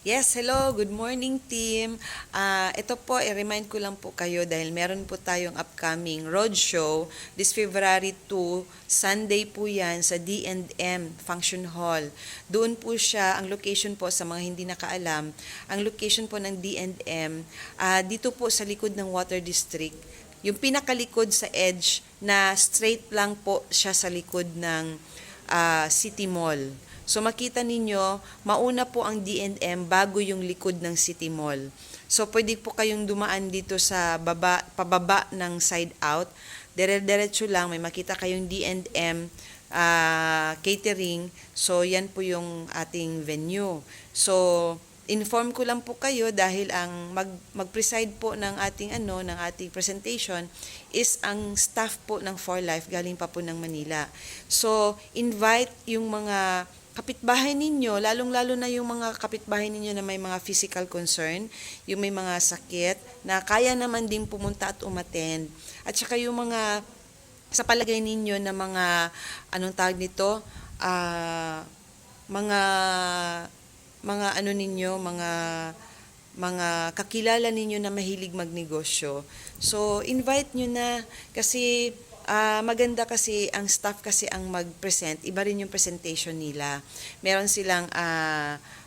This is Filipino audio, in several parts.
Yes, hello, good morning team. Ito po, i-remind ko lang po kayo dahil meron po tayong upcoming roadshow this February 2, Sunday po yan sa D&M Function Hall. Doon po siya, ang location po sa mga hindi nakaalam, ang location po ng D&M, dito po sa likod ng Water District, yung pinakalikod sa edge na straight lang po siya sa likod ng City Mall. So makita ninyo, mauna po ang D&M bago yung likod ng City Mall. So pwede po kayong dumaan dito sa pababa ng side out. Dire-diretso lang, may makita kayong D&M catering. So yan po yung ating venue. So inform ko lang po kayo dahil ang mag-preside po ng ating ng ating presentation is ang staff po ng For Life galing pa po ng Manila. So invite yung mga kapitbahay ninyo, lalong-lalo na yung mga kapitbahay ninyo na may mga physical concern, yung may mga sakit, na kaya naman din pumunta at umattend. At saka yung mga, sa palagay ninyo na mga, anong tawag nito, mga, mga kakilala ninyo na mahilig magnegosyo. So, invite nyo na kasi maganda kasi ang staff kasi ang mag-present, iba rin yung presentation nila. Meron silang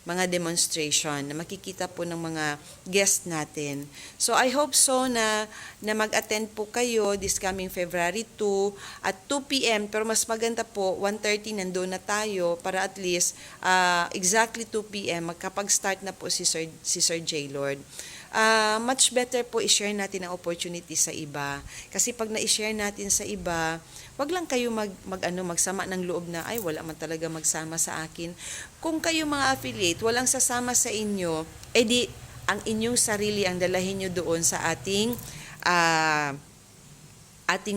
mga demonstration na makikita po ng mga guest natin. So I hope so na mag-attend po kayo this coming February 2 at 2 p.m. Pero mas maganda po 1:30 nandoon na tayo para at least exactly 2 p.m. magkapag-start na po si Sir J. Lord. Much better po i-share natin ang opportunity sa iba. Kasi pag na-share natin sa iba, wag lang kayo magsama ng loob na, ay, wala man talaga magsama sa akin. Kung kayo mga affiliate, walang sasama sa inyo, edi ang inyong sarili ang dalahin nyo doon sa ating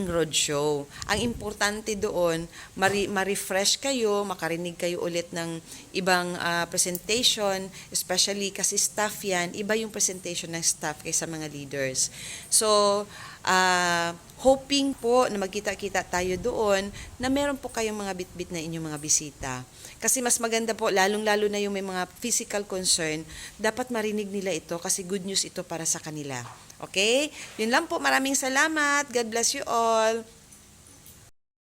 roadshow. Ang importante doon, ma-refresh kayo, makarinig kayo ulit ng ibang presentation, especially kasi staff yan, iba yung presentation ng staff kaysa mga leaders. So, hoping po na magkita-kita tayo doon na meron po kayong mga bitbit na inyong mga bisita. Kasi mas maganda po, lalong-lalo na yung may mga physical concern, dapat marinig nila ito kasi good news ito para sa kanila. Okay? Yun lang po. Maraming salamat. God bless you all.